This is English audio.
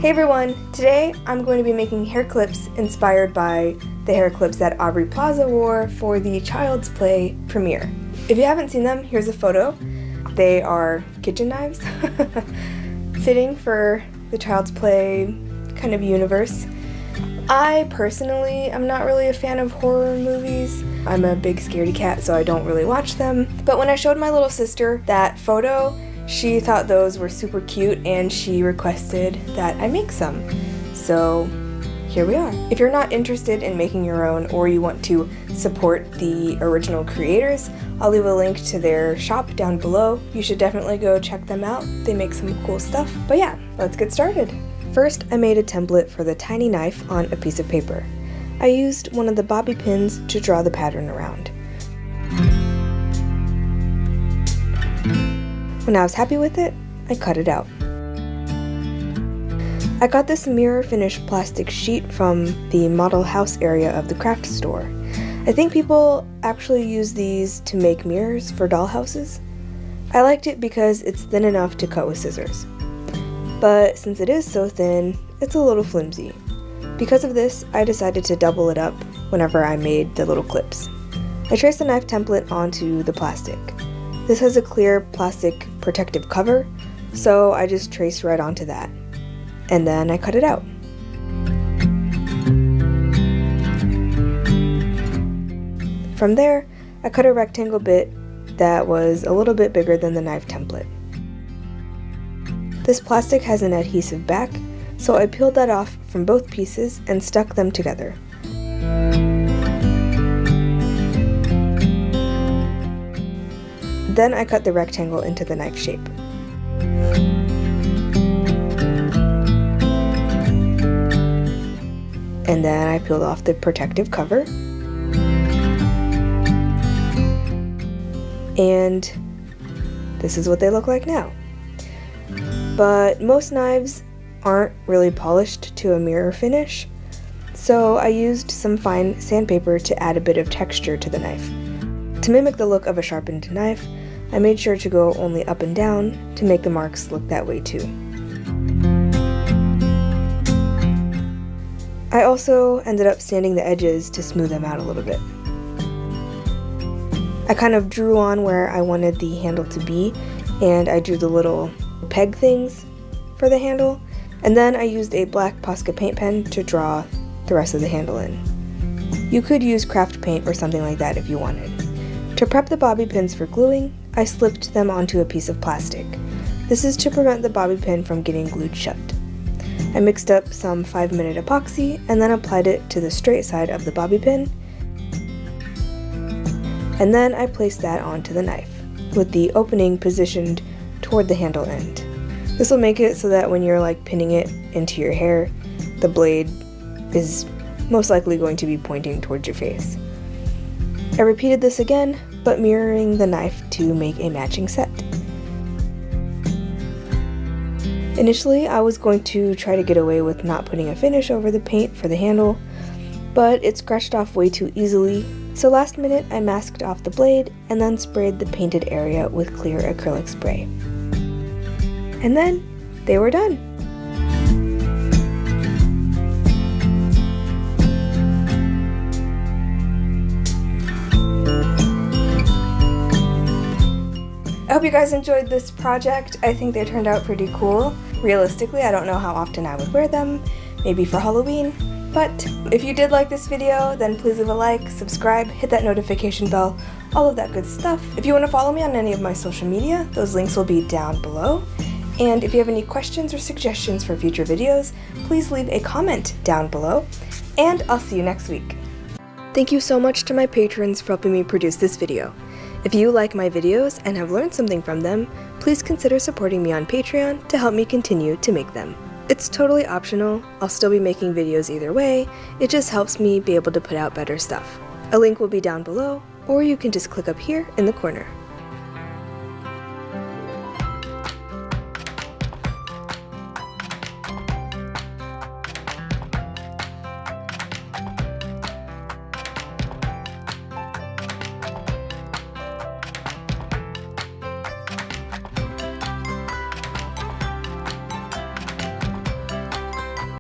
Hey everyone! Today I'm going to be making hair clips inspired by the hair clips that Aubrey Plaza wore for the Child's Play premiere. If you haven't seen them, here's a photo. They are kitchen knives, fitting for the Child's Play kind of universe. I personally am not really a fan of horror movies. I'm a big scaredy cat, so I don't really watch them. But when I showed my little sister that photo, she thought those were super cute and she requested that I make some. So here we are. If you're not interested in making your own or you want to support the original creators, I'll leave a link to their shop down below. You should definitely go check them out. They make some cool stuff. But yeah, let's get started. First, I made a template for the tiny knife on a piece of paper. I used one of the bobby pins to draw the pattern around. When I was happy with it, I cut it out. I got this mirror finish plastic sheet from the model house area of the craft store. I think people actually use these to make mirrors for dollhouses. I liked it because it's thin enough to cut with scissors. But since it is so thin, it's a little flimsy. Because of this, I decided to double it up whenever I made the little clips. I traced the knife template onto the plastic. This has a clear plastic protective cover, so I just traced right onto that. And then I cut it out. From there, I cut a rectangle bit that was a little bit bigger than the knife template. This plastic has an adhesive back, so I peeled that off from both pieces and stuck them together. Then I cut the rectangle into the knife shape. And then I peeled off the protective cover. And this is what they look like now. But most knives aren't really polished to a mirror finish, so I used some fine sandpaper to add a bit of texture to the knife. To mimic the look of a sharpened knife, I made sure to go only up and down to make the marks look that way too. I also ended up sanding the edges to smooth them out a little bit. I kind of drew on where I wanted the handle to be, and I drew the little peg things for the handle, and then I used a black Posca paint pen to draw the rest of the handle in. You could use craft paint or something like that if you wanted. To prep the bobby pins for gluing, I slipped them onto a piece of plastic. This is to prevent the bobby pin from getting glued shut. I mixed up some 5-minute epoxy and then applied it to the straight side of the bobby pin. And then I placed that onto the knife, with the opening positioned toward the handle end. This will make it so that when you're pinning it into your hair, the blade is most likely going to be pointing towards your face. I repeated this again, but mirroring the knife to make a matching set. Initially, I was going to try to get away with not putting a finish over the paint for the handle, but it scratched off way too easily, so last minute I masked off the blade and then sprayed the painted area with clear acrylic spray. And then, they were done! I hope you guys enjoyed this project. I think they turned out pretty cool. Realistically, I don't know how often I would wear them, maybe for Halloween. But if you did like this video, then please leave a like, subscribe, hit that notification bell, all of that good stuff. If you want to follow me on any of my social media, those links will be down below. And if you have any questions or suggestions for future videos, please leave a comment down below. And I'll see you next week. Thank you so much to my patrons for helping me produce this video. If you like my videos and have learned something from them, please consider supporting me on Patreon to help me continue to make them. It's totally optional. I'll still be making videos either way. It just helps me be able to put out better stuff. A link will be down below, or you can just click up here in the corner.